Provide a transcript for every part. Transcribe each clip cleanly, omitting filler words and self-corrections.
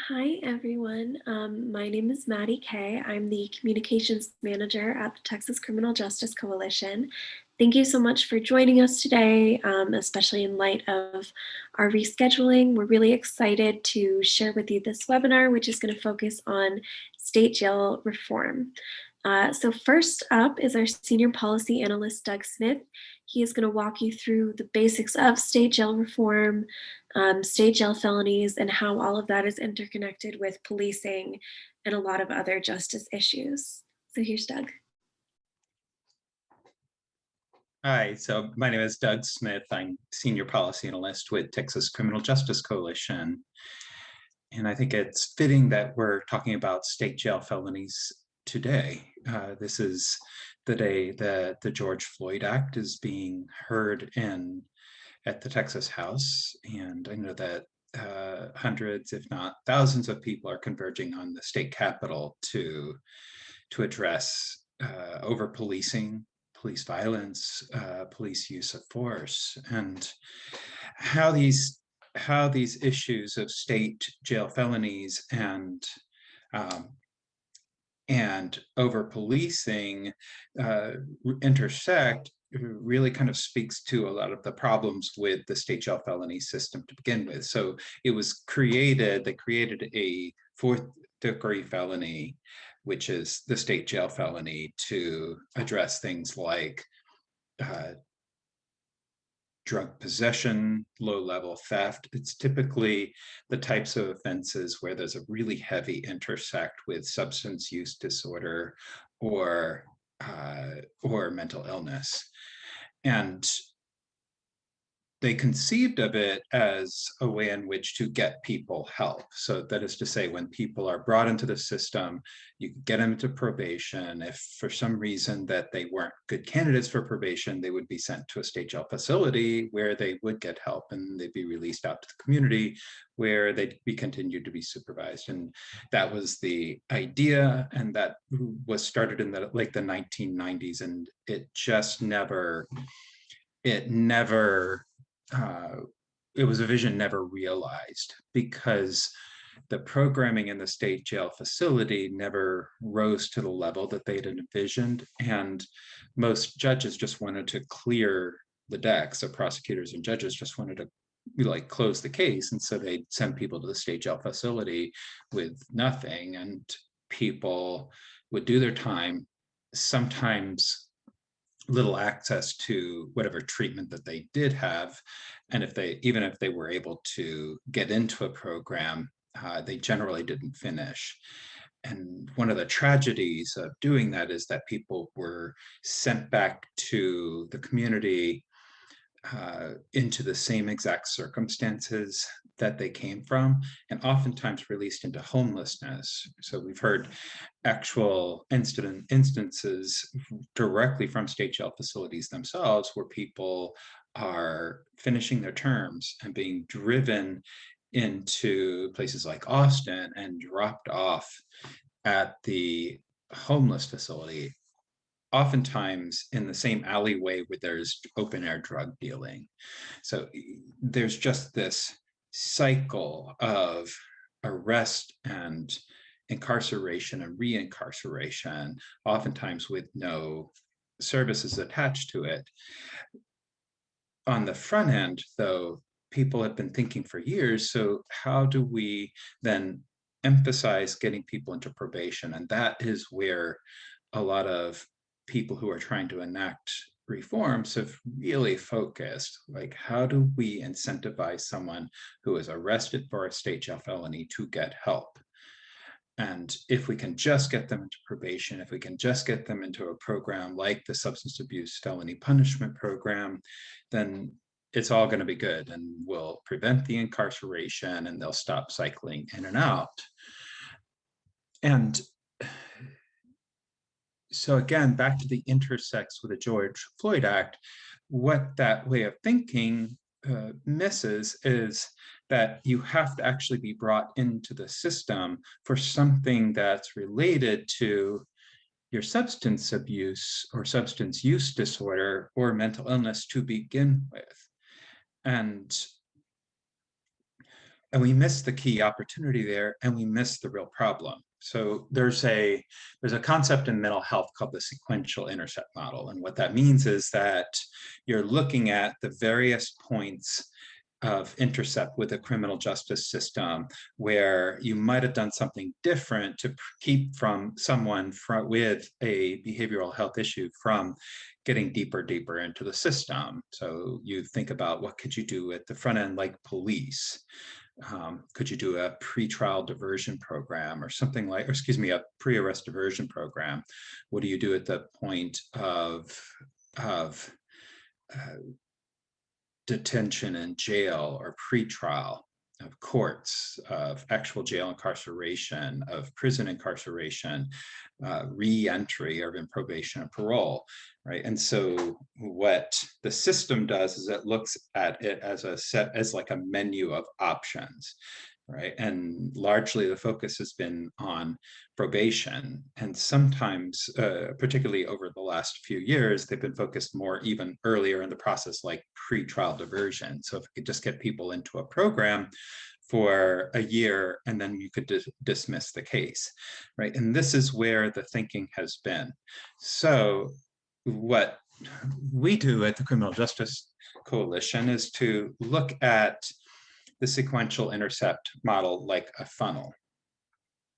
Hi, everyone. My name is Maddie Kay. I'm the Communications Manager at the Texas Criminal Justice Coalition. Thank you so much for joining us today, especially in light of our rescheduling. We're really excited to share with you this webinar, which is going to focus on state jail reform. So first up is our Senior Policy Analyst, Doug Smith. He is going to walk you through the basics of state jail reform, state jail felonies, and how all of that is interconnected with policing and a lot of other justice issues. So here's Doug. Hi, so my name is Doug Smith. I'm Senior Policy Analyst with Texas Criminal Justice Coalition. And I think it's fitting that we're talking about state jail felonies today. This is the day that the George Floyd Act is being heard at the Texas House. And I know that hundreds, if not thousands of people are converging on the state capitol to address over-policing, police violence, police use of force, and how these issues of state jail felonies and over policing intersect really kind of speaks to a lot of the problems with the state jail felony system to begin with. So they created a fourth-degree felony, which is the state jail felony, to address things like drug possession, low-level theft. It's typically the types of offenses where there's a really heavy intersect with substance use disorder or mental illness. And they conceived of it as a way in which to get people help. So that is to say, when people are brought into the system, you can get them into probation. If for some reason that they weren't good candidates for probation, they would be sent to a state jail facility where they would get help, and they'd be released out to the community where they'd be continued to be supervised. And that was the idea, and that was started in the 1990s, and it just never it was a vision never realized, because the programming in the state jail facility never rose to the level that they'd envisioned. And most judges just wanted to clear the decks. So prosecutors and judges just wanted to close the case. And so they'd send people to the state jail facility with nothing, and people would do their time, sometimes little access to whatever treatment that they did have. And even if they were able to get into a program, they generally didn't finish. And one of the tragedies of doing that is that people were sent back to the community into the same exact circumstances that they came from, and oftentimes released into homelessness. So we've heard actual instances directly from state jail facilities themselves, where people are finishing their terms and being driven into places like Austin and dropped off at the homeless facility, oftentimes in the same alleyway where there's open air drug dealing. So there's just this cycle of arrest and incarceration and reincarceration, oftentimes with no services attached to it. On the front end, though, people have been thinking for years, so how do we then emphasize getting people into probation? And that is where a lot of people who are trying to enact reforms have really focused. Like, how do we incentivize someone who is arrested for a state jail felony to get help? And if we can just get them into probation, if we can just get them into a program like the Substance Abuse Felony Punishment Program, then it's all going to be good, and we'll prevent the incarceration, and they'll stop cycling in and out. And so again, back to the intersects with the George Floyd Act, what that way of thinking misses is that you have to actually be brought into the system for something that's related to your substance abuse or substance use disorder or mental illness to begin with. And And we miss the key opportunity there, and we miss the real problem. So there's a concept in mental health called the sequential intercept model. And what that means is that you're looking at the various points of intercept with a criminal justice system where you might have done something different to keep from someone with a behavioral health issue from getting deeper into the system. So you think about what could you do at the front end, like police. Could you do a pre-trial diversion program or something like, or excuse me, a pre-arrest diversion program? What do you do at the point of detention and jail or pretrial, of courts, of actual jail incarceration, of prison incarceration, re-entry, or in probation and parole, right? And so what the system does is it looks at it as like a menu of options, right? And largely the focus has been on probation. And sometimes, particularly over the last few years, they've been focused more even earlier in the process, like pre-trial diversion. So if we could just get people into a program for a year and then you could dismiss the case, right? And this is where the thinking has been. So what we do at the Criminal Justice Coalition is to look at the sequential intercept model like a funnel.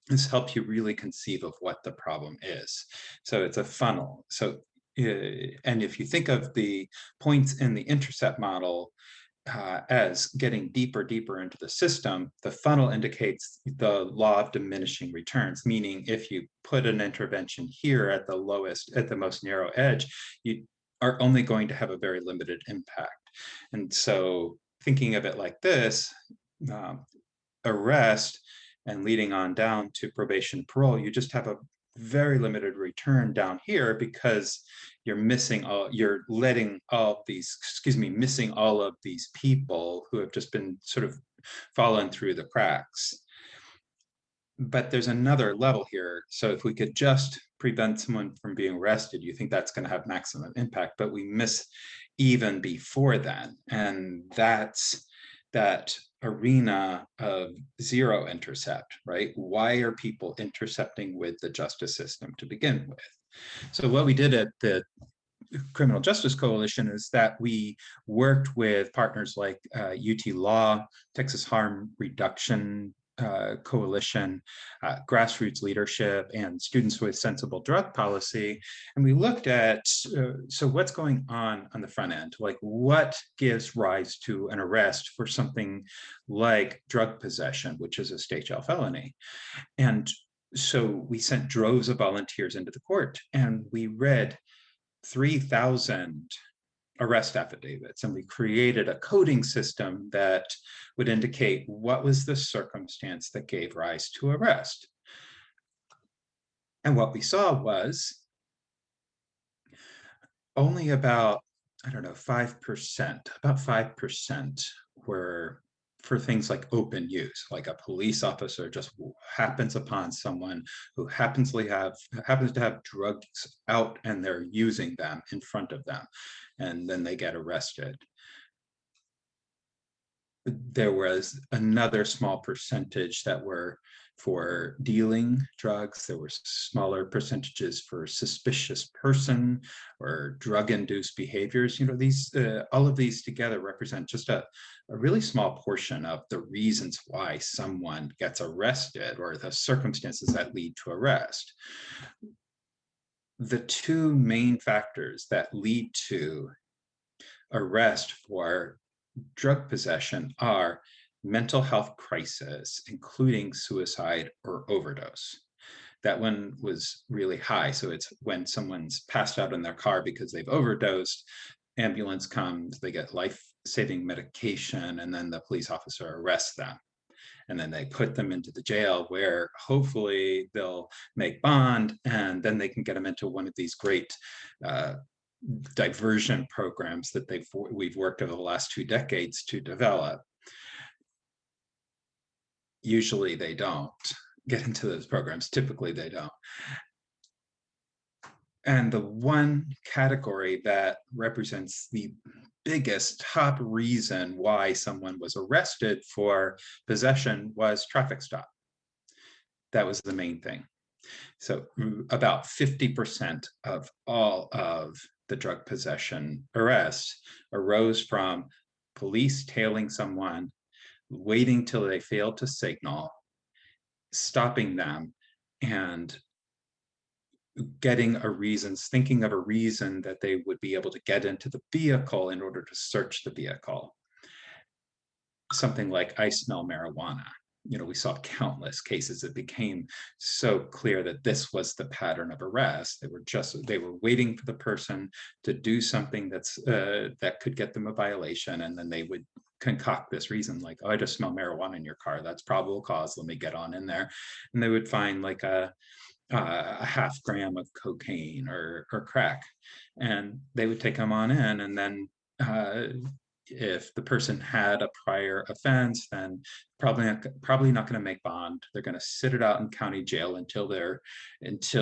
This helps you really conceive of what the problem is. So it's a funnel. So, and if you think of the points in the intercept model as getting deeper into the system, the funnel indicates the law of diminishing returns, meaning if you put an intervention here at the most narrow edge, you are only going to have a very limited impact. And so thinking of it like this, arrest and leading on down to probation parole, you just have a very limited return down here because you're missing all of these people who have just been sort of fallen through the cracks. But there's another level here. So if we could just prevent someone from being arrested, you think that's going to have maximum impact, but we miss even before then. And that's that arena of zero intercept, right? Why are people intercepting with the justice system to begin with? So what we did at the Criminal Justice Coalition is that we worked with partners like UT Law, Texas Harm Reduction Coalition, grassroots leadership, and Students with Sensible Drug Policy. And we looked at, so what's going on the front end? Like what gives rise to an arrest for something like drug possession, which is a state jail felony? And so we sent droves of volunteers into the court and we read 3,000 arrest affidavits, and we created a coding system that would indicate what was the circumstance that gave rise to arrest. And what we saw was only about, 5% were for things like open use, like a police officer just happens upon someone who happens to have drugs out and they're using them in front of them, and then they get arrested. There was another small percentage that were for dealing drugs. There were smaller percentages for suspicious person or drug-induced behaviors. These all of these together represent just a really small portion of the reasons why someone gets arrested or the circumstances that lead to arrest. The two main factors that lead to arrest for drug possession are mental health crisis, including suicide or overdose. That one was really high. So it's when someone's passed out in their car because they've overdosed, ambulance comes, they get life-saving medication, and then the police officer arrests them. And then they put them into the jail where hopefully they'll make bond, and then they can get them into one of these great diversion programs that we've worked over the last 2 decades to develop. Usually they don't get into those programs. Typically they don't. And the one category that represents the biggest top reason why someone was arrested for possession was traffic stop. That was the main thing. So about 50% of all of the drug possession arrests arose from police tailing someone, waiting till they failed to signal, stopping them, and getting a reason, thinking of a reason that they would be able to get into the vehicle in order to search the vehicle. Something like, I smell marijuana. We saw countless cases. It became so clear that this was the pattern of arrest. They were waiting for the person to do something that could get them a violation, and then they would concoct this reason like, oh, I just smell marijuana in your car. That's probable cause. Let me get on in there. And they would find like a half gram of cocaine or crack, and they would take them on in, and then if the person had a prior offense, then probably not going to make bond. They're going to sit it out in county jail until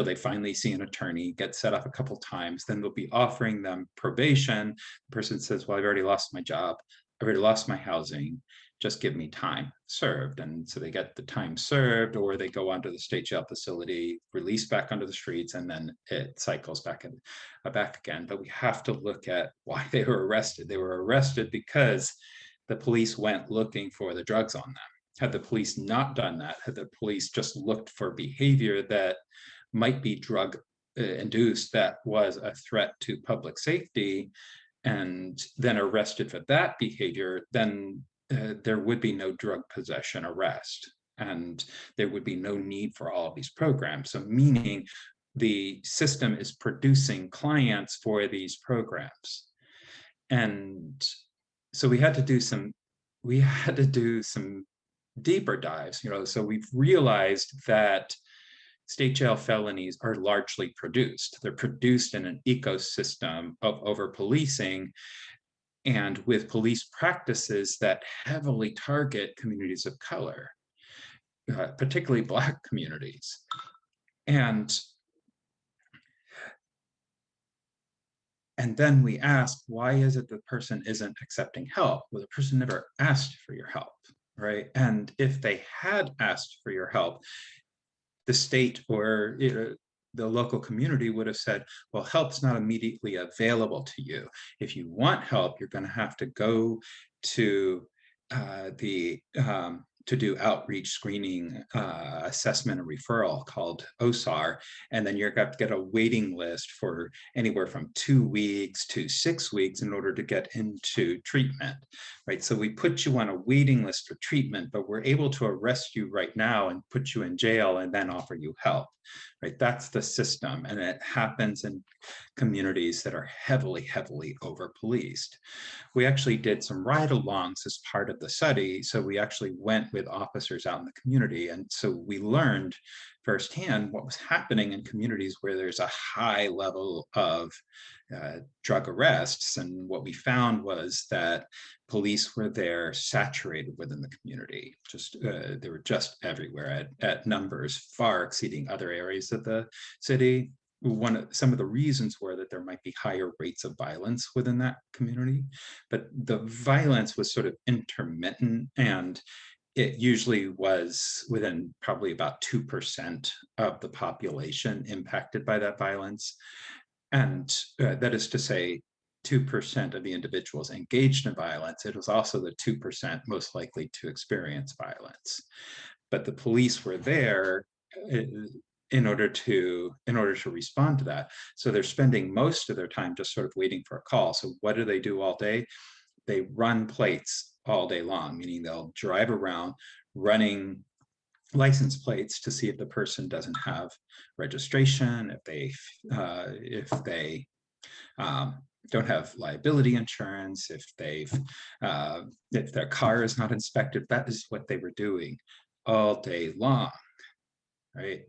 they finally see an attorney, get set up a couple times. Then they'll be offering them probation. The person says, well, I've already lost my job, I've already lost my housing, just give me time served. And so they get the time served, or they go onto the state jail facility, released back onto the streets, and then it cycles back again. But we have to look at why they were arrested. They were arrested because the police went looking for the drugs on them. Had the police not done that, had the police just looked for behavior that might be drug induced, that was a threat to public safety, and then arrested for that behavior, then there would be no drug possession arrest, and there would be no need for all of these programs. So meaning the system is producing clients for these programs. And so we had to do some deeper dives, so we've realized that state jail felonies are largely produced. They're produced in an ecosystem of over-policing, and with police practices that heavily target communities of color, particularly Black communities. And then we ask, why is it the person isn't accepting help? Well, the person never asked for your help, right? And if they had asked for your help, the state or the local community would have said, well, help's not immediately available to you. If you want help, you're going to have to go to to do outreach screening assessment and referral called OSAR, and then you're going to get a waiting list for anywhere from 2 weeks to 6 weeks in order to get into treatment, right? So we put you on a waiting list for treatment, but we're able to arrest you right now and put you in jail and then offer you help, right? That's the system, and it happens in communities that are heavily, heavily over-policed. We actually did some ride-alongs as part of the study, so we actually went with officers out in the community, and so we learned firsthand what was happening in communities where there's a high level of drug arrests. And what we found was that police were there saturated within the community. They were just everywhere at numbers far exceeding other areas of the city. Some of the reasons were that there might be higher rates of violence within that community, but the violence was sort of intermittent, and it usually was within probably about 2% of the population impacted by that violence. And that is to say, 2% of the individuals engaged in violence. It was also the 2% most likely to experience violence. But the police were there in order to respond to that. So they're spending most of their time just sort of waiting for a call. So what do they do all day? They run plates all day long, meaning they'll drive around running license plates to see if the person doesn't have registration, if they don't have liability insurance, if their car is not inspected. That is what they were doing all day long, right?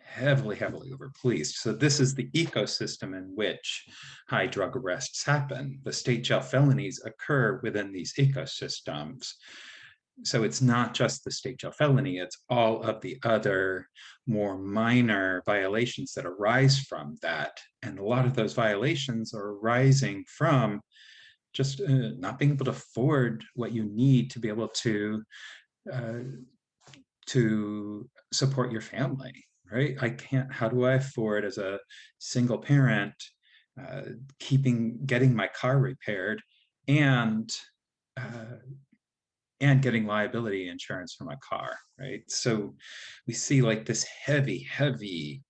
Heavily, heavily over-policed. So this is the ecosystem in which high drug arrests happen. The state jail felonies occur within these ecosystems. So it's not just the state jail felony, it's all of the other more minor violations that arise from that. And a lot of those violations are arising from just not being able to afford what you need to be able uh, to support your family, right? I can't, how do I afford as a single parent, uh, getting my car repaired and uh, and getting liability insurance for my car, right? So we see like this heavy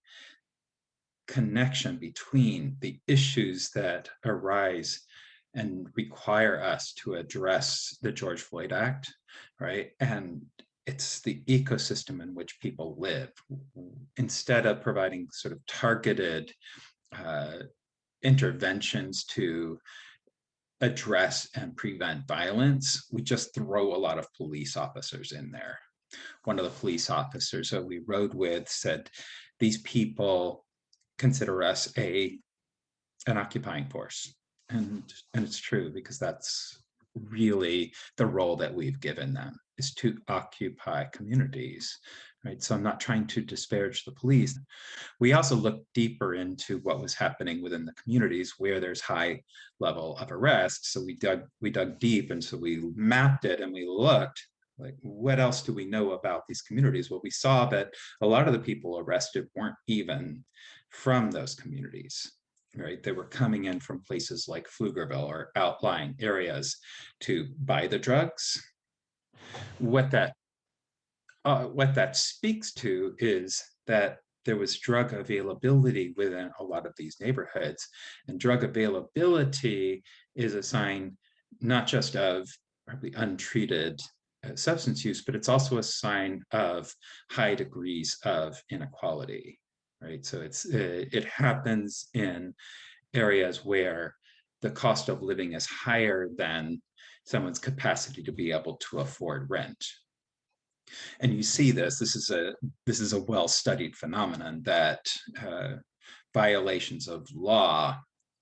connection between the issues that arise and require us to address the George Floyd Act, right? And it's the ecosystem in which people live. Instead of providing sort of targeted uh, interventions to address and prevent violence, we just throw a lot of police officers in there. One of the police officers that we rode with said, these people consider us an occupying force. And it's true, because that's really the role that we've given them, is to occupy communities, right? So I'm not trying to disparage the police. We also looked deeper into what was happening within the communities where there's high level of arrest. So we dug deep, and so we mapped it and we looked like, what else do we know about these communities? Well, we saw that a lot of the people arrested weren't even from those communities, right? They were coming in from places like Pflugerville or outlying areas to buy the drugs. What that speaks to is that there was drug availability within a lot of these neighborhoods, and drug availability is a sign not just of probably untreated substance use, but it's also a sign of high degrees of inequality, right? So it happens in areas where the cost of living is higher than someone's capacity to be able to afford rent. And you see this is a well-studied phenomenon, that violations of law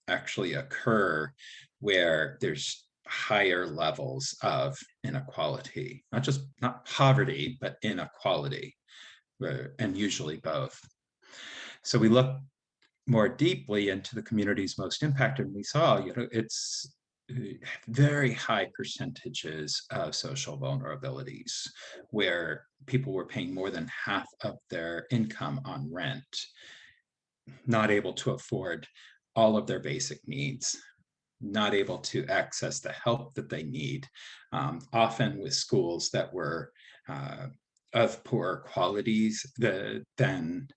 actually occur where there's higher levels of inequality, not poverty, but inequality, and usually both. So we look more deeply into the communities most impacted, and we saw, it's very high percentages of social vulnerabilities where people were paying more than half of their income on rent, not able to afford all of their basic needs, not able to access the help that they need, often with schools that were of poorer qualities than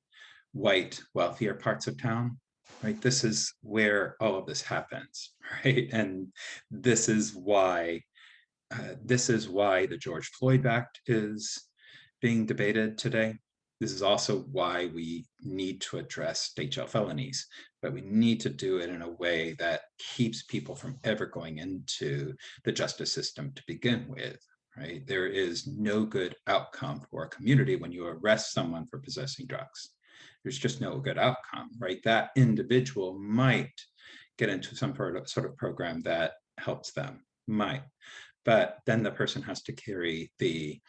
white, wealthier parts of town, right? This is where all of this happens, right? And this is why the George Floyd Act is being debated today. This is also why we need to address state jail felonies, but we need to do it in a way that keeps people from ever going into the justice system to begin with, right? There is no good outcome for a community when you arrest someone for possessing drugs. There's just no good outcome, right? That individual might get into some sort of program that helps them, might, but then the person has to carry the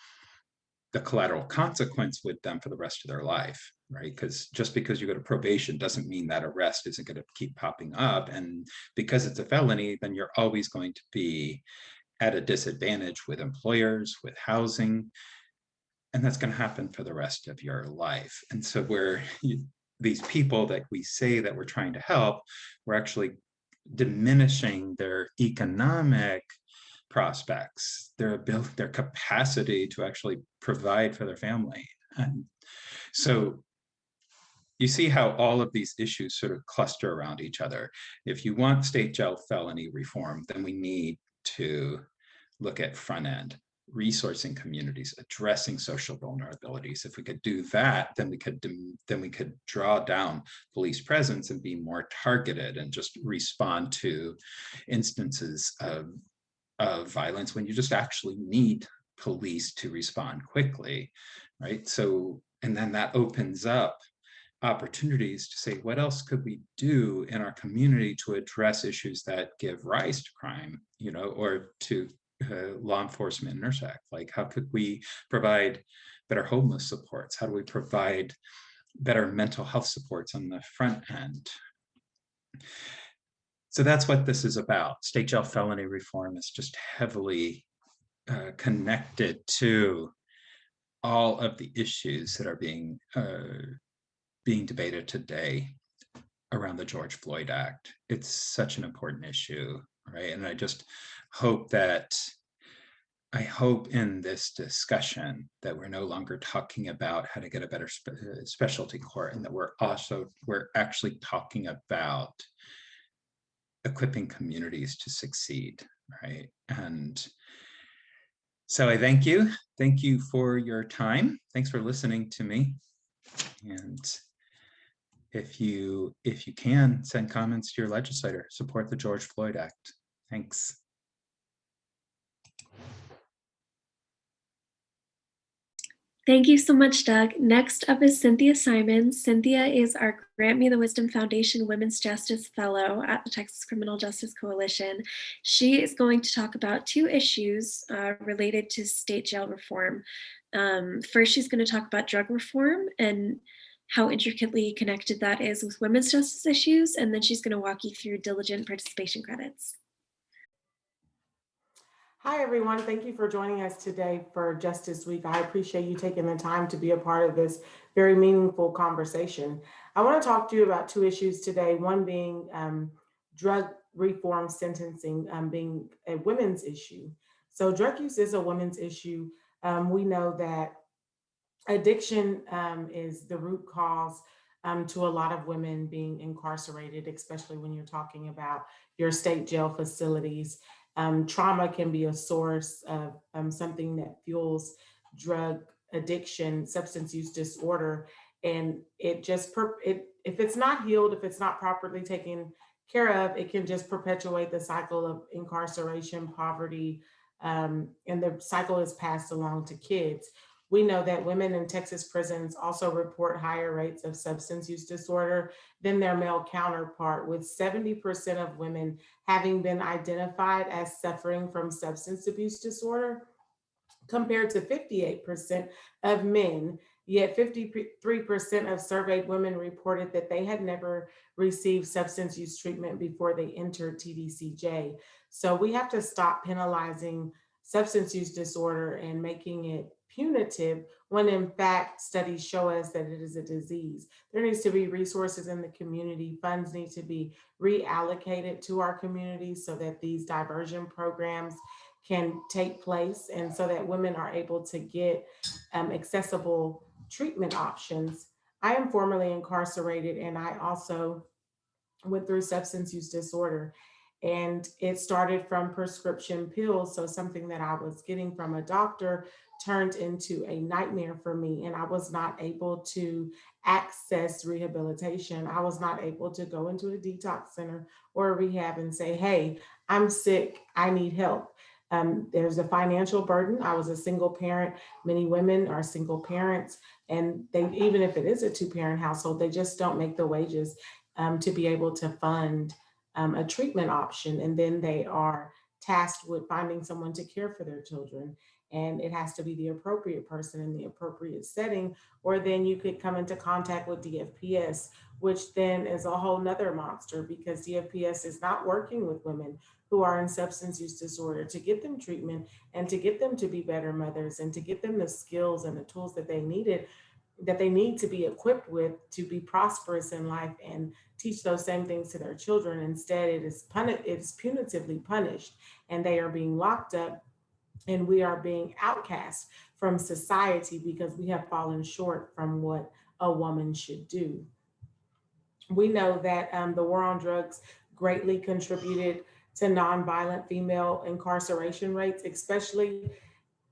collateral consequence with them for the rest of their life, right? Because just because you go to probation doesn't mean that arrest isn't going to keep popping up. And because it's a felony, then you're always going to be at a disadvantage with employers, with housing, and that's going to happen for the rest of your life. And so these people that we say that we're trying to help, we're actually diminishing their economic prospects, their ability, their capacity to actually provide for their family. And so you see how all of these issues sort of cluster around each other. If you want state jail felony reform, then we need to look at front end resourcing communities, addressing social vulnerabilities. If we could do that, then we could draw down police presence and be more targeted and just respond to instances of violence when you just actually need police to respond quickly, right? So, and then that opens up opportunities to say, what else could we do in our community to address issues that give rise to crime, or to law enforcement intersect? Like, how could we provide better homeless supports? How do we provide better mental health supports on the front end? So that's what this is about. State jail felony reform is just heavily connected to all of the issues that are being debated today around the George Floyd Act. It's such an important issue, right? And I just hope in this discussion that we're no longer talking about how to get a better specialty court, and that we're actually talking about equipping communities to succeed, right? And so I thank you. Thank you for your time. Thanks for listening to me. And if you can, send comments to your legislator, support the George Floyd Act. Thanks. Thank you so much, Doug. Next up is Cynthia Simon. Cynthia is our Grant Me the Wisdom Foundation Women's Justice Fellow at the Texas Criminal Justice Coalition. She is going to talk about two issues related to state jail reform. First, she's going to talk about drug reform and how intricately connected that is with women's justice issues. And then she's going to walk you through diligent participation credits. Hi, everyone. Thank you for joining us today for Justice Week. I appreciate you taking the time to be a part of this very meaningful conversation. I want to talk to you about two issues today, one being drug reform sentencing being a women's issue. So drug use is a women's issue. We know that addiction is the root cause to a lot of women being incarcerated, especially when you're talking about your state jail facilities. Trauma can be a source of something that fuels drug addiction, substance use disorder, and it just if it's not healed, if it's not properly taken care of, it can just perpetuate the cycle of incarceration, poverty, and the cycle is passed along to kids. We know that women in Texas prisons also report higher rates of substance use disorder than their male counterpart, with 70% of women having been identified as suffering from substance abuse disorder, compared to 58% of men. Yet 53% of surveyed women reported that they had never received substance use treatment before they entered TDCJ. So we have to stop penalizing substance use disorder and making it punitive when in fact studies show us that it is a disease. There needs to be resources in the community. Funds need to be reallocated to our communities so that these diversion programs can take place and so that women are able to get accessible treatment options. I am formerly incarcerated and I also went through substance use disorder. And it started from prescription pills. So something that I was getting from a doctor turned into a nightmare for me. And I was not able to access rehabilitation. I was not able to go into a detox center or a rehab and say, hey, I'm sick, I need help. There's a financial burden. I was a single parent. Many women are single parents, and they, even if it is a two-parent household, they just don't make the wages to be able to fund a treatment option. And then they are tasked with finding someone to care for their children. And it has to be the appropriate person in the appropriate setting, or then you could come into contact with DFPS, which then is a whole nother monster because DFPS is not working with women who are in substance use disorder to get them treatment and to get them to be better mothers and to get them the skills and the tools that they need to be equipped with to be prosperous in life and teach those same things to their children. Instead, it is punitively punished, and they are being locked up, and we are being outcast from society because we have fallen short from what a woman should do. We know that the war on drugs greatly contributed to nonviolent female incarceration rates, especially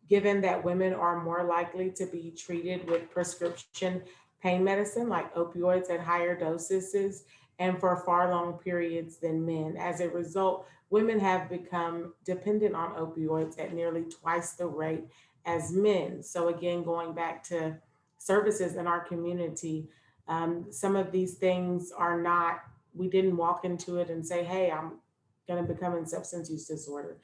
given that women are more likely to be treated with prescription pain medicine like opioids at higher doses and for far long periods than men. As a result, women have become dependent on opioids at nearly twice the rate as men. So again, going back to services in our community, some of these things are not, we didn't walk into it and say, hey, I'm going to become in substance use disorder.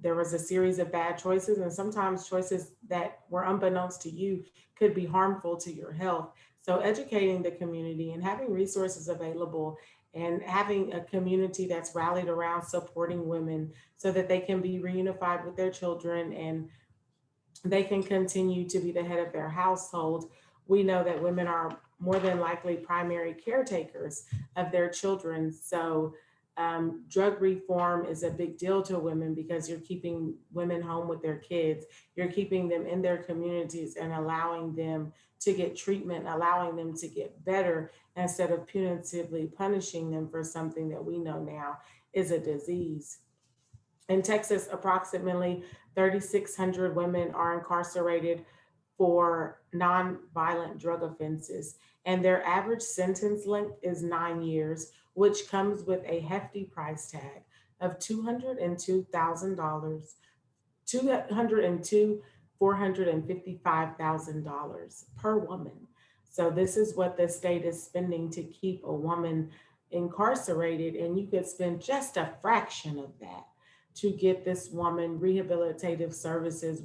There was a series of bad choices, and sometimes choices that were unbeknownst to you could be harmful to your health. So educating the community and having resources available and having a community that's rallied around supporting women so that they can be reunified with their children and they can continue to be the head of their household. We know that women are more than likely primary caretakers of their children. So, drug reform is a big deal to women because you're keeping women home with their kids, you're keeping them in their communities and allowing them to get treatment, allowing them to get better instead of punitively punishing them for something that we know now is a disease. In Texas, approximately 3,600 women are incarcerated for nonviolent drug offenses, and their average sentence length is 9 years, which comes with a hefty price tag of $202,000, 202, $455,000 per woman. So this is what the state is spending to keep a woman incarcerated, and you could spend just a fraction of that to get this woman rehabilitative services,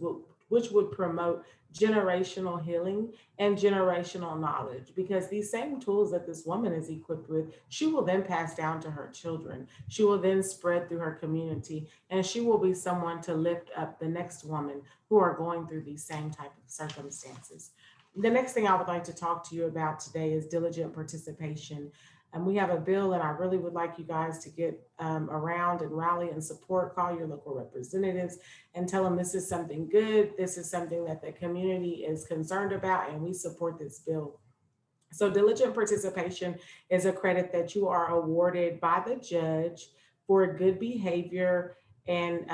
which would promote generational healing and generational knowledge, because these same tools that this woman is equipped with, she will then pass down to her children. She will then spread through her community, and she will be someone to lift up the next woman who are going through these same type of circumstances. The next thing I would like to talk to you about today is diligent participation. And we have a bill, and I really would like you guys to get around and rally and support, call your local representatives and tell them this is something good. This is something that the community is concerned about, and we support this bill. So diligent participation is a credit that you are awarded by the judge for good behavior and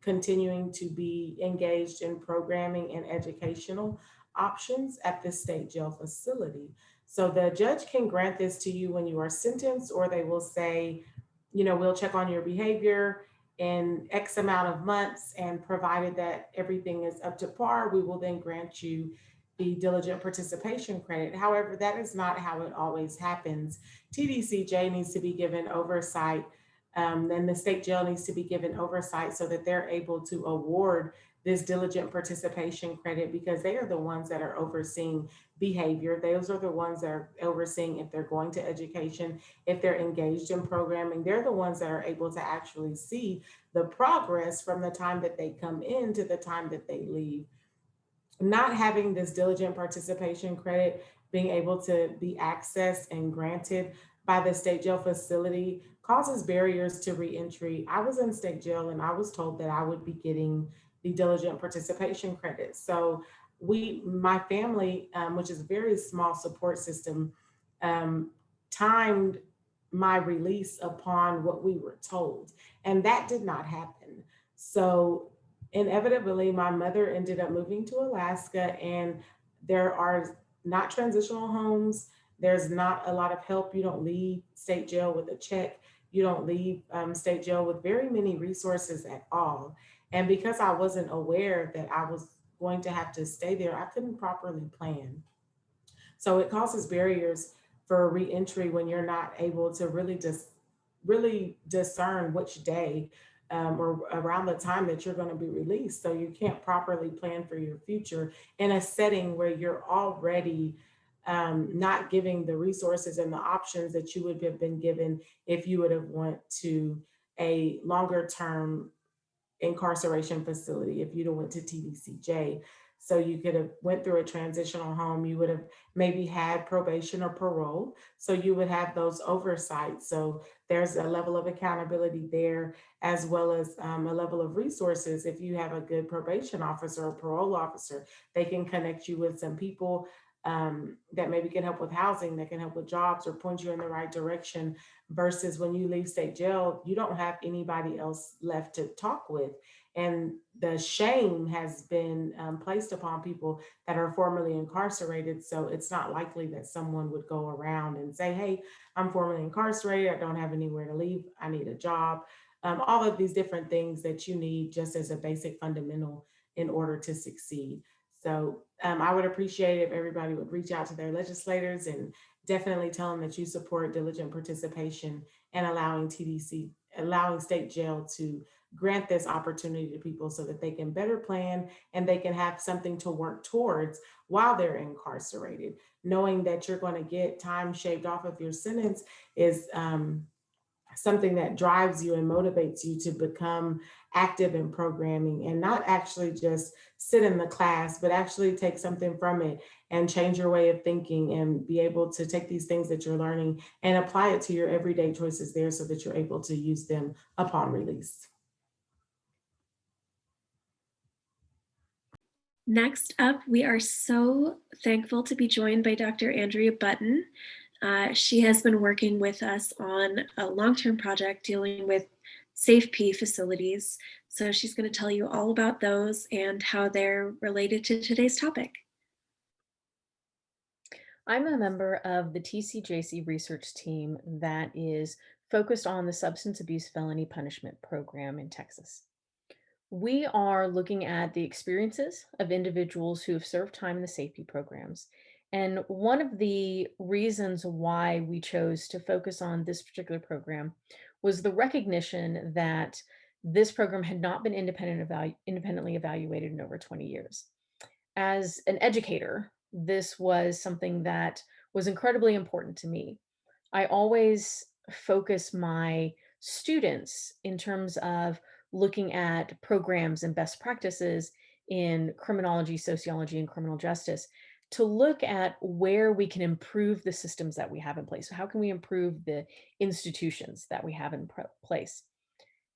continuing to be engaged in programming and educational options at the state jail facility. So the judge can grant this to you when you are sentenced, or they will say, we'll check on your behavior in X amount of months, and provided that everything is up to par, we will then grant you the diligent participation credit. However, that is not how it always happens. TDCJ needs to be given oversight, and the state jail needs to be given oversight so that they're able to award this diligent participation credit, because they are the ones that are overseeing behavior. Those are the ones that are overseeing if they're going to education, if they're engaged in programming. They're the ones that are able to actually see the progress from the time that they come in to the time that they leave. Not having this diligent participation credit being able to be accessed and granted by the state jail facility causes barriers to reentry. I was in state jail and I was told that I would be getting the diligent participation credit. So my family, which is a very small support system, timed my release upon what we were told, and that did not happen. So inevitably, my mother ended up moving to Alaska, and there are not transitional homes. There's not a lot of help. You don't leave state jail with a check. You don't leave state jail with very many resources at all. And because I wasn't aware that I was going to have to stay there, I couldn't properly plan. So it causes barriers for reentry when you're not able to really discern which day or around the time that you're going to be released. So you can't properly plan for your future in a setting where you're already not giving the resources and the options that you would have been given if you would have went to a longer term incarceration facility, if you'd have went to TDCJ. So you could have went through a transitional home. You would have maybe had probation or parole. So you would have those oversights. So there's a level of accountability there, as well as a level of resources. If you have a good probation officer or parole officer, they can connect you with some people that maybe can help with housing, that can help with jobs or point you in the right direction, versus when you leave state jail, you don't have anybody else left to talk with. And the shame has been placed upon people that are formerly incarcerated. So it's not likely that someone would go around and say, hey, I'm formerly incarcerated. I don't have anywhere to leave. I need a job. All of these different things that you need just as a basic fundamental in order to succeed. So I would appreciate if everybody would reach out to their legislators and definitely tell them that you support diligent participation and allowing state jail to grant this opportunity to people so that they can better plan and they can have something to work towards while they're incarcerated. Knowing that you're going to get time shaved off of your sentence is something that drives you and motivates you to become active in programming and not actually just sit in the class, but actually take something from it and change your way of thinking and be able to take these things that you're learning and apply it to your everyday choices there so that you're able to use them upon release. Next up, we are so thankful to be joined by Dr. Andrea Button. She has been working with us on a long-term project dealing with SafeP facilities. So she's going to tell you all about those and how they're related to today's topic. I'm a member of the TCJC research team that is focused on the substance abuse felony punishment program in Texas. We are looking at the experiences of individuals who have served time in the SafeP programs. And one of the reasons why we chose to focus on this particular program was the recognition that this program had not been independently evaluated in over 20 years. As an educator, this was something that was incredibly important to me. I always focus my students in terms of looking at programs and best practices in criminology, sociology, and criminal justice to look at where we can improve the systems that we have in place. So how can we improve the institutions that we have in place?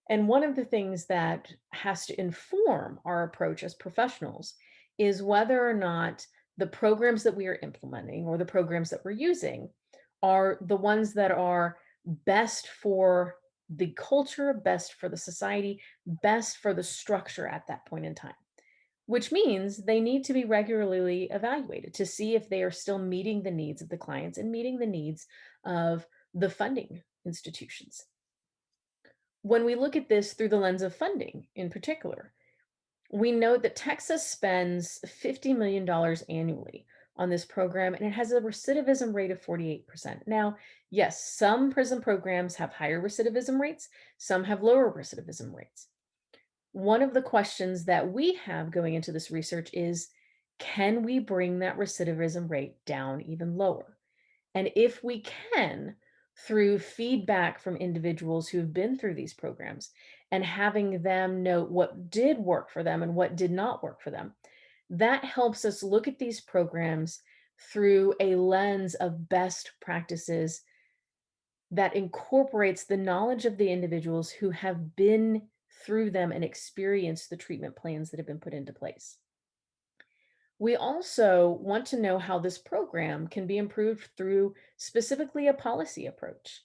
And one of the things that has to inform our approach as professionals is whether or not the programs that we are implementing or the programs that we're using are the ones that are best for the culture, best for the society, best for the structure at that point in time, which means they need to be regularly evaluated to see if they are still meeting the needs of the clients and meeting the needs of the funding institutions. When we look at this through the lens of funding in particular, we know that Texas spends $50 million annually on this program, and it has a recidivism rate of 48%. Now, yes, some prison programs have higher recidivism rates, some have lower recidivism rates. One of the questions that we have going into this research is, can we bring that recidivism rate down even lower? And if we can, through feedback from individuals who have been through these programs and having them know what did work for them and what did not work for them, that helps us look at these programs through a lens of best practices that incorporates the knowledge of the individuals who have been through them and experienced the treatment plans that have been put into place. We also want to know how this program can be improved through specifically a policy approach.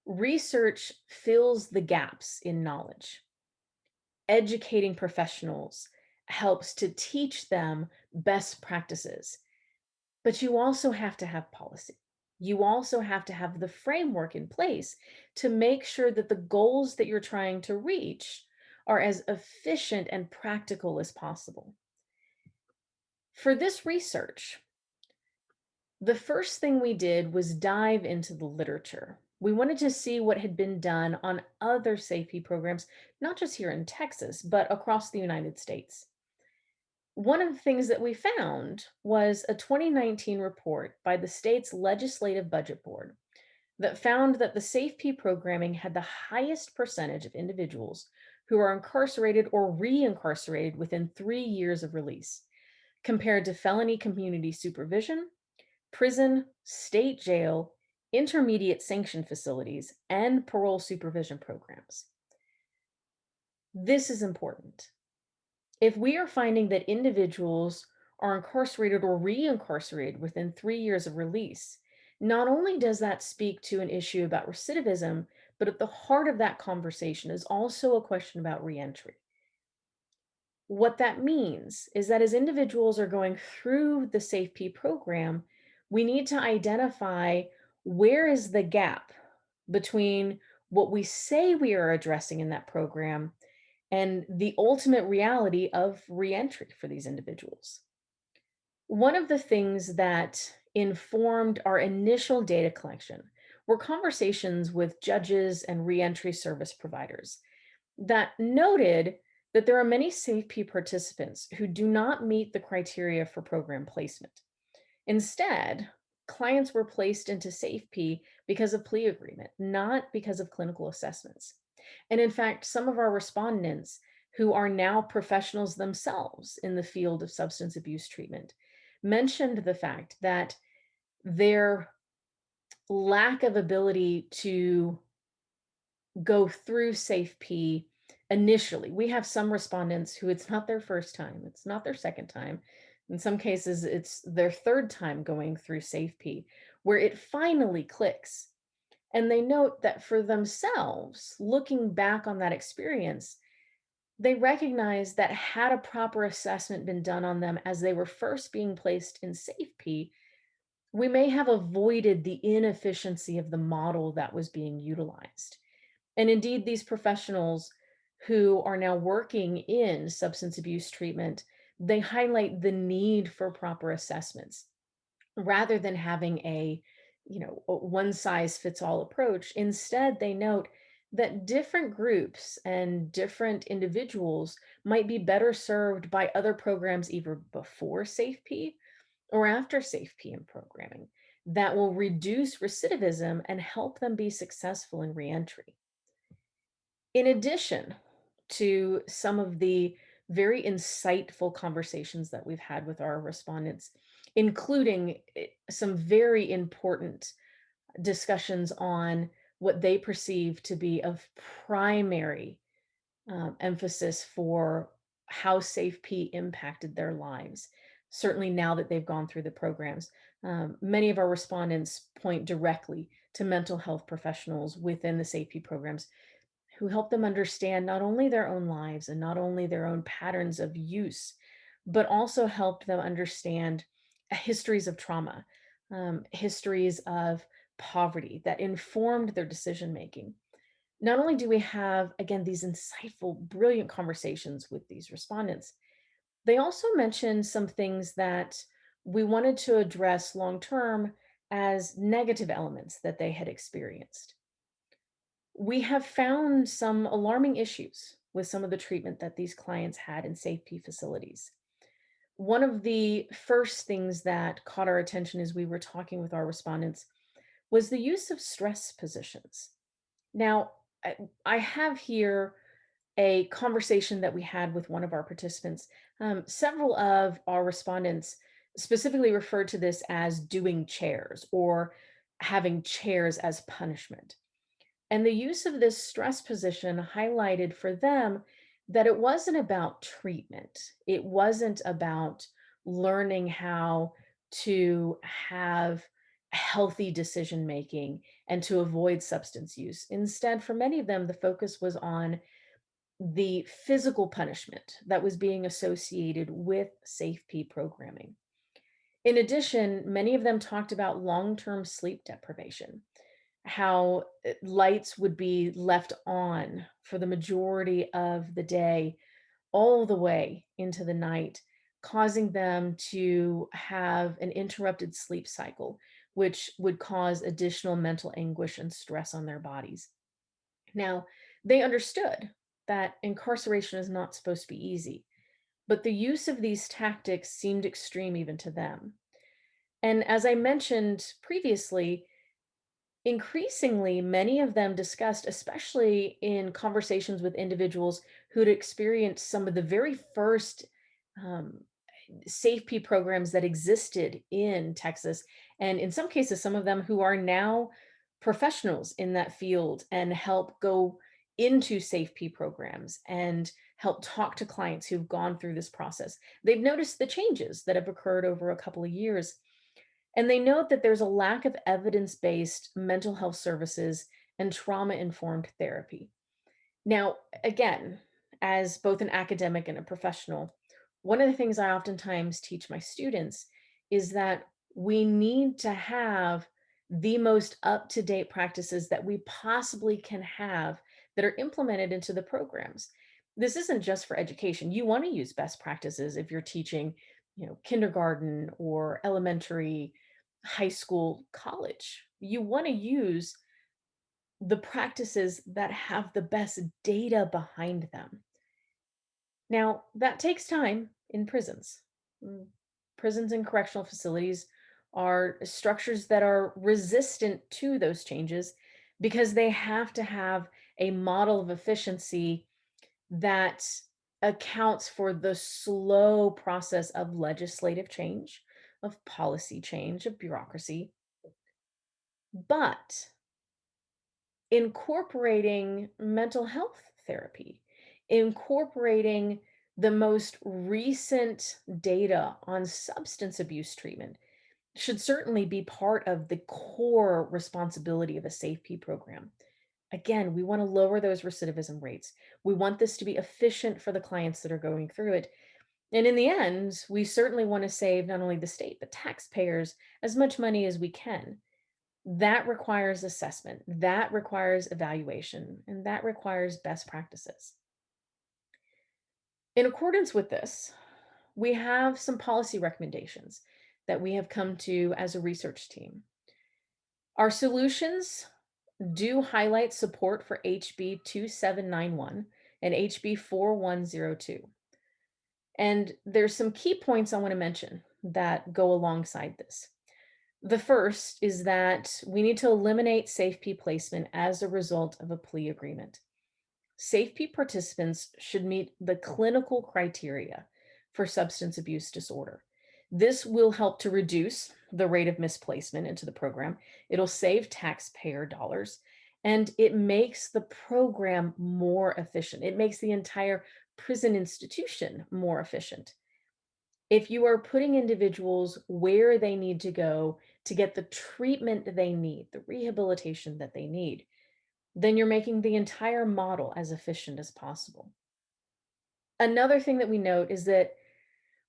Research fills the gaps in knowledge. Educating professionals helps to teach them best practices. But you also have to have policy. You also have to have the framework in place to make sure that the goals that you're trying to reach are as efficient and practical as possible. For this research, the first thing we did was dive into the literature. We wanted to see what had been done on other SafeP programs, not just here in Texas, but across the United States. One of the things that we found was a 2019 report by the state's Legislative Budget Board that found that the SafeP programming had the highest percentage of individuals who are incarcerated or reincarcerated within 3 years of release, compared to felony community supervision, prison, state jail, intermediate sanction facilities, and parole supervision programs. This is important. If we are finding that individuals are incarcerated or reincarcerated within 3 years of release, not only does that speak to an issue about recidivism, but at the heart of that conversation is also a question about reentry. What that means is that as individuals are going through the SafeP program, we need to identify where is the gap between what we say we are addressing in that program and the ultimate reality of reentry for these individuals. One of the things that informed our initial data collection were conversations with judges and reentry service providers. that noted that there are many SafeP participants who do not meet the criteria for program placement. Instead, clients were placed into SafeP because of plea agreement, not because of clinical assessments. And in fact, some of our respondents who are now professionals themselves in the field of substance abuse treatment mentioned the fact that their lack of ability to go through SafeP initially. We have some respondents who it's not their first time, it's not their second time. In some cases, it's their third time going through SafeP, where it finally clicks. And they note that for themselves, looking back on that experience, they recognize that had a proper assessment been done on them as they were first being placed in SafeP, we may have avoided the inefficiency of the model that was being utilized. And indeed, these professionals who are now working in substance abuse treatment, they highlight the need for proper assessments rather than having a one size fits all approach. Instead, they note that different groups and different individuals might be better served by other programs either before SafeP or after SafeP and programming that will reduce recidivism and help them be successful in reentry. In addition to some of the very insightful conversations that we've had with our respondents, including some very important discussions on what they perceive to be of primary emphasis for how SafeP impacted their lives. Certainly now that they've gone through the programs, many of our respondents point directly to mental health professionals within the SafeP programs who help them understand not only their own lives and not only their own patterns of use, but also help them understand histories of trauma, histories of poverty that informed their decision making. Not only do we have, again, these insightful, brilliant conversations with these respondents, they also mentioned some things that we wanted to address long term as negative elements that they had experienced. We have found some alarming issues with some of the treatment that these clients had in SafeP facilities. One of the first things that caught our attention as we were talking with our respondents was the use of stress positions. Now, I have here a conversation that we had with one of our participants. Several of our respondents specifically referred to this as doing chairs or having chairs as punishment. And the use of this stress position highlighted for them that it wasn't about treatment. It wasn't about learning how to have healthy decision making and to avoid substance use. Instead, for many of them, the focus was on the physical punishment that was being associated with SafeP programming. In addition, many of them talked about long term sleep deprivation, how lights would be left on for the majority of the day, all the way into the night, causing them to have an interrupted sleep cycle, which would cause additional mental anguish and stress on their bodies. Now, they understood that incarceration is not supposed to be easy, but the use of these tactics seemed extreme even to them. And as I mentioned previously, increasingly, many of them discussed, especially in conversations with individuals who'd experienced some of the very first um, SafeP programs that existed in Texas, and in some cases, some of them who are now professionals in that field and help go into SafeP programs and help talk to clients who've gone through this process. They've noticed the changes that have occurred over a couple of years, and they note that there's a lack of evidence-based mental health services and trauma-informed therapy. Now, again, as both an academic and a professional, one of the things I oftentimes teach my students is that we need to have the most up-to-date practices that we possibly can have that are implemented into the programs. This isn't just for education. You want to use best practices if you're teaching, kindergarten or elementary, high school, college. You want to use the practices that have the best data behind them. Now, that takes time in prisons. Prisons and correctional facilities are structures that are resistant to those changes because they have to have a model of efficiency that accounts for the slow process of legislative change, of policy change, of bureaucracy. But incorporating mental health therapy, incorporating the most recent data on substance abuse treatment should certainly be part of the core responsibility of a SafeP program. Again, we want to lower those recidivism rates. We want this to be efficient for the clients that are going through it. And in the end, we certainly want to save not only the state, but taxpayers as much money as we can. That requires assessment, that requires evaluation, and that requires best practices. In accordance with this, we have some policy recommendations that we have come to as a research team. Our solutions do highlight support for HB 2791 and HB 4102. And there's some key points I want to mention that go alongside this. The first is that we need to eliminate SafeP placement as a result of a plea agreement. SafeP participants should meet the clinical criteria for substance abuse disorder. This will help to reduce the rate of misplacement into the program. It'll save taxpayer dollars, and it makes the program more efficient. It makes the entire prison institution more efficient. If you are putting individuals where they need to go to get the treatment they need, the rehabilitation that they need, then you're making the entire model as efficient as possible. Another thing that we note is that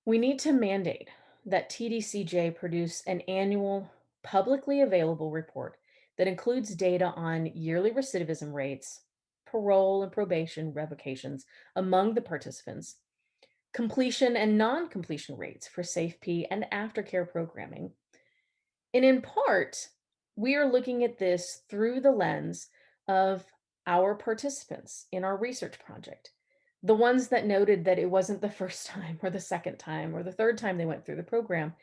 we need to mandate that TDCJ produce an annual publicly available report that includes data on yearly recidivism rates, parole and probation revocations among the participants, completion and non-completion rates for SafeP and aftercare programming. And in part, we are looking at this through the lens of our participants in our research project, the ones that noted that it wasn't the first time or the second time or the third time they went through the program.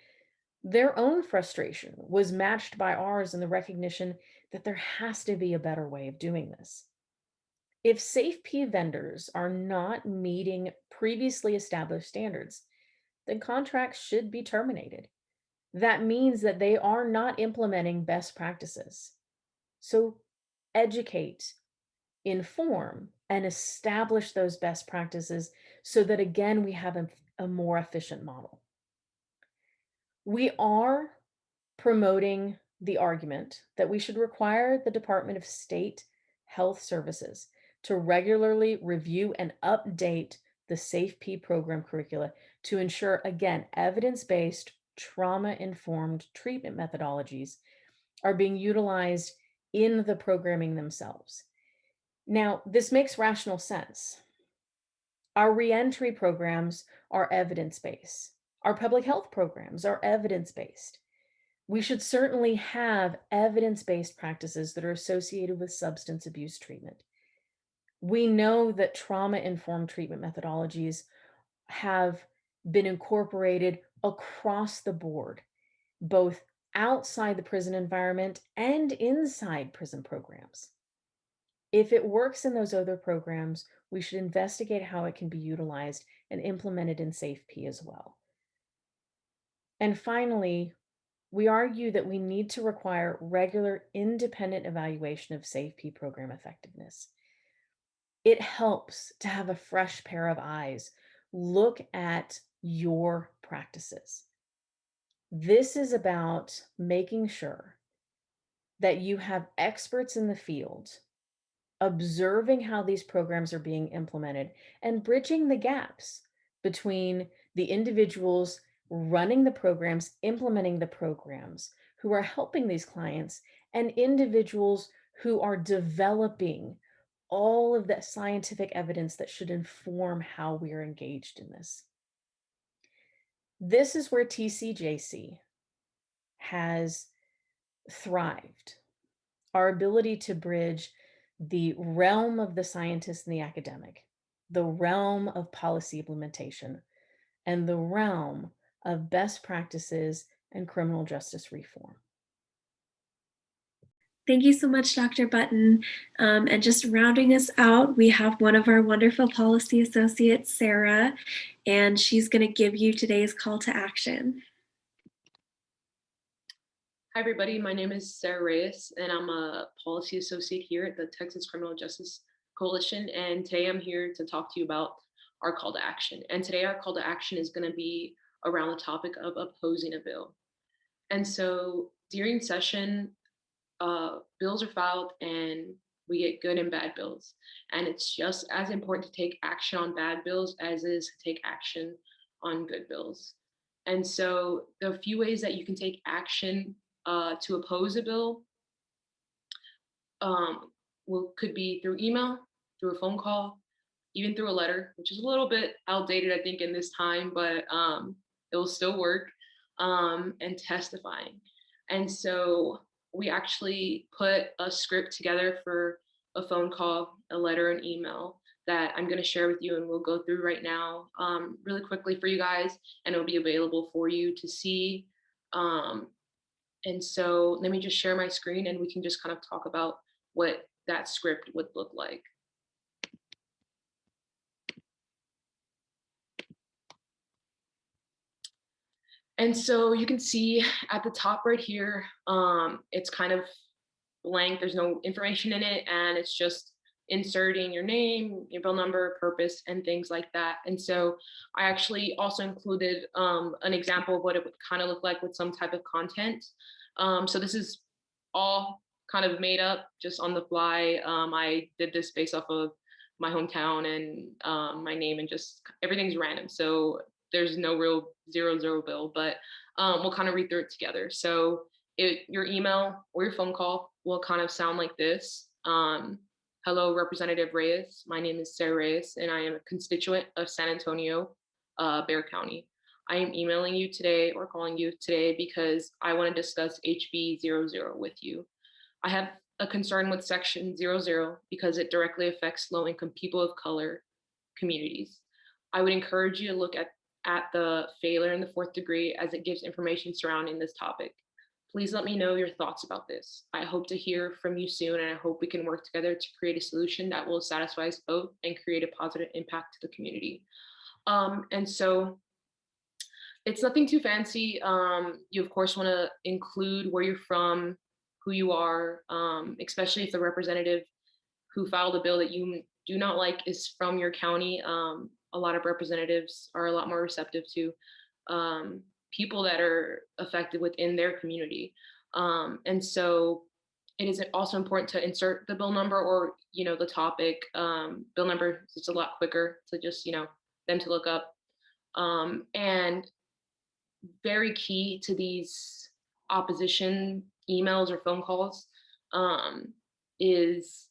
Their own frustration was matched by ours in the recognition that there has to be a better way of doing this. If SafeP vendors are not meeting previously established standards, then contracts should be terminated. That means that they are not implementing best practices. So educate, inform, and establish those best practices so that, again, we have a more efficient model. We are promoting the argument that we should require the Department of State Health Services to regularly review and update the SafeP program curricula to ensure, again, evidence-based, trauma-informed treatment methodologies are being utilized in the programming themselves. Now, this makes rational sense. Our reentry programs are evidence-based. Our public health programs are evidence-based. We should certainly have evidence-based practices that are associated with substance abuse treatment. We know that trauma-informed treatment methodologies have been incorporated across the board, both outside the prison environment and inside prison programs. If it works in those other programs, we should investigate how it can be utilized and implemented in SafeP as well. And finally, we argue that we need to require regular independent evaluation of SafeP program effectiveness. It helps to have a fresh pair of eyes look at your practices. This is about making sure that you have experts in the field observing how these programs are being implemented and bridging the gaps between the individuals running the programs, implementing the programs, who are helping these clients, and individuals who are developing all of that scientific evidence that should inform how we are engaged in this. This is where TCJC has thrived our ability to bridge the realm of the scientist and the academic, the realm of policy implementation, and the realm of best practices and criminal justice reform. Thank you so much, Dr. Button. And just rounding us out, we have one of our wonderful policy associates, Sarah, and she's going to give you today's call to action. Hi, everybody. My name is Sarah Reyes, and I'm a policy associate here at the Texas Criminal Justice Coalition. And today I'm here to talk to you about our call to action. And today our call to action is going to be around the topic of opposing a bill. And so during session, bills are filed and we get good and bad bills. And it's just as important to take action on bad bills as it is to take action on good bills. And so the few ways that you can take action to oppose a bill could be through email, through a phone call, even through a letter, which is a little bit outdated, I think, in this time, but it will still work, and testifying. And so we actually put a script together for a phone call, a letter, an email that I'm going to share with you, and we'll go through right now really quickly for you guys, and it'll be available for you to see. And so let me just share my screen and we can just kind of talk about what that script would look like. And so you can see at the top right here, it's kind of blank. There's no information in it, and it's just inserting your name, your bill number, purpose, and things like that. And so I actually also included an example of what it would kind of look like with some type of content. So this is all kind of made up just on the fly. I did this based off of my hometown and my name, and just everything's random. So there's no real 0 bill, but we'll kind of read through it together. So your email or your phone call will kind of sound like this. Hello, Representative Reyes. My name is Sarah Reyes, and I am a constituent of San Antonio, Bexar County. I am emailing you today or calling you today because I want to discuss HB 00 with you. I have a concern with Section 00 because it directly affects low-income people of color communities. I would encourage you to look at the failure in the 4th degree, as it gives information surrounding this topic. Please let me know your thoughts about this. I hope to hear from you soon, and I hope we can work together to create a solution that will satisfy us both and create a positive impact to the community. And so it's nothing too fancy. You of course want to include where you're from, who you are, especially if the representative who filed a bill that you do not like is from your county. A lot of representatives are a lot more receptive to people that are affected within their community. And so it is also important to insert the bill number or, the topic. Bill number, it's a lot quicker to just, them to look up. And very key to these opposition emails or phone calls is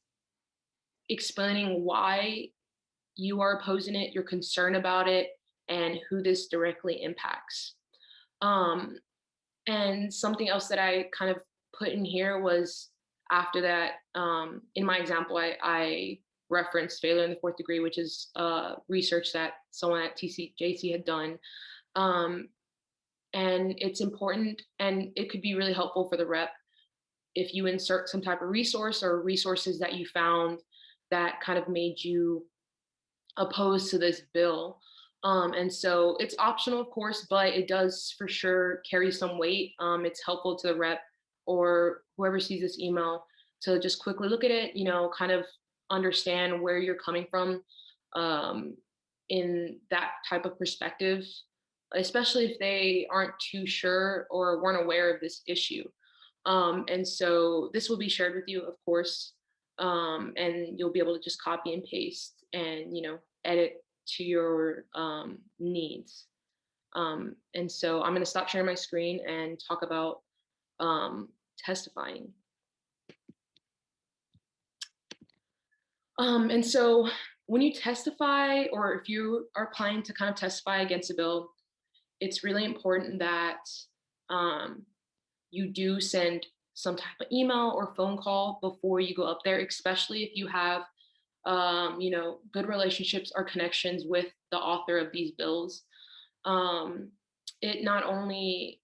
explaining why you are opposing it, your concern about it, and who this directly impacts. And something else that I kind of put in here was after that, in my example, I referenced failure in the 4th degree, which is research that someone at TCJC had done. And it's important, and it could be really helpful for the rep if you insert some type of resource or resources that you found that kind of made you opposed to this bill. And so it's optional, of course, but it does for sure carry some weight. It's helpful to the rep or whoever sees this email to just quickly look at it, kind of understand where you're coming from in that type of perspective, especially if they aren't too sure or weren't aware of this issue. And so this will be shared with you, of course, and you'll be able to just copy and paste and, edit to your needs. And so I'm going to stop sharing my screen and talk about testifying. And so when you testify, or if you are applying to kind of testify against a bill, it's really important that you do send some type of email or phone call before you go up there, especially if you have good relationships or connections with the author of these bills. It not only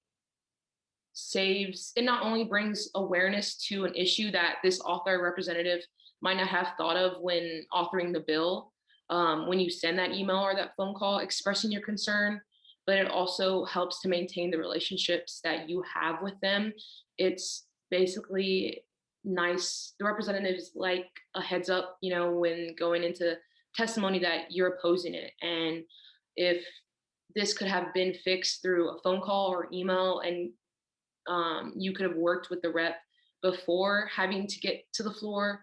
brings awareness to an issue that this author representative might not have thought of when authoring the bill, when you send that email or that phone call expressing your concern, but it also helps to maintain the relationships that you have with them. It's basically nice. The representatives like a heads up, when going into testimony that you're opposing it. And if this could have been fixed through a phone call or email, and you could have worked with the rep before having to get to the floor,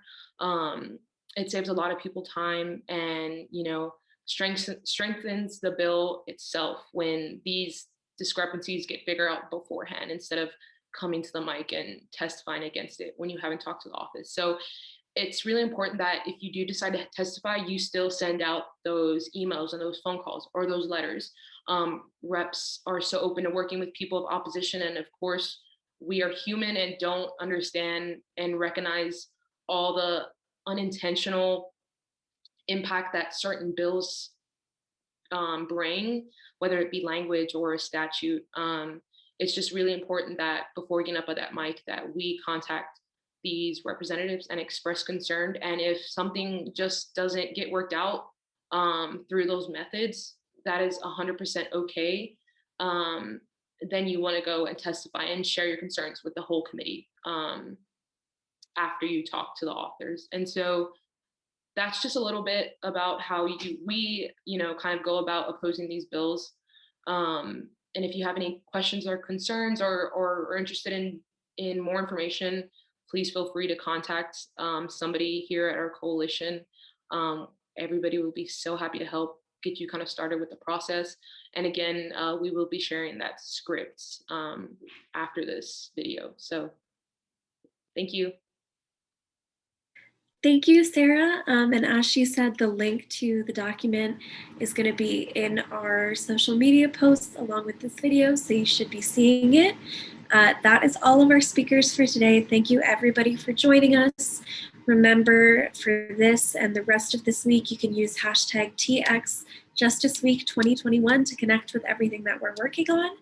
it saves a lot of people time, and strengthens the bill itself when these discrepancies get figured out beforehand, instead of coming to the mic and testifying against it when you haven't talked to the office. So it's really important that if you do decide to testify, you still send out those emails and those phone calls or those letters. Reps are so open to working with people of opposition, and of course we are human and don't understand and recognize all the unintentional impact that certain bills bring, whether it be language or a statute. It's just really important that before getting up at that mic, that we contact these representatives and express concern. And if something just doesn't get worked out through those methods, that is 100% okay. Then you want to go and testify and share your concerns with the whole committee after you talk to the authors. And so that's just a little bit about how we kind of go about opposing these bills. And if you have any questions or concerns, or are interested in more information, please feel free to contact somebody here at our coalition. Everybody will be so happy to help get you kind of started with the process. And again, we will be sharing that script after this video. So thank you. Thank you, Sarah. And as she said, the link to the document is going to be in our social media posts along with this video, so you should be seeing it. That is all of our speakers for today. Thank you, everybody, for joining us. Remember, for this and the rest of this week, you can use hashtag #TXJusticeWeek2021 to connect with everything that we're working on.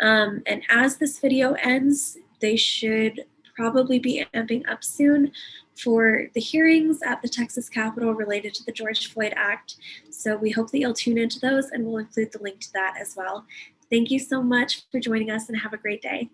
And as this video ends, they should probably be amping up soon for the hearings at the Texas Capitol related to the George Floyd Act. So we hope that you'll tune into those, and we'll include the link to that as well. Thank you so much for joining us, and have a great day.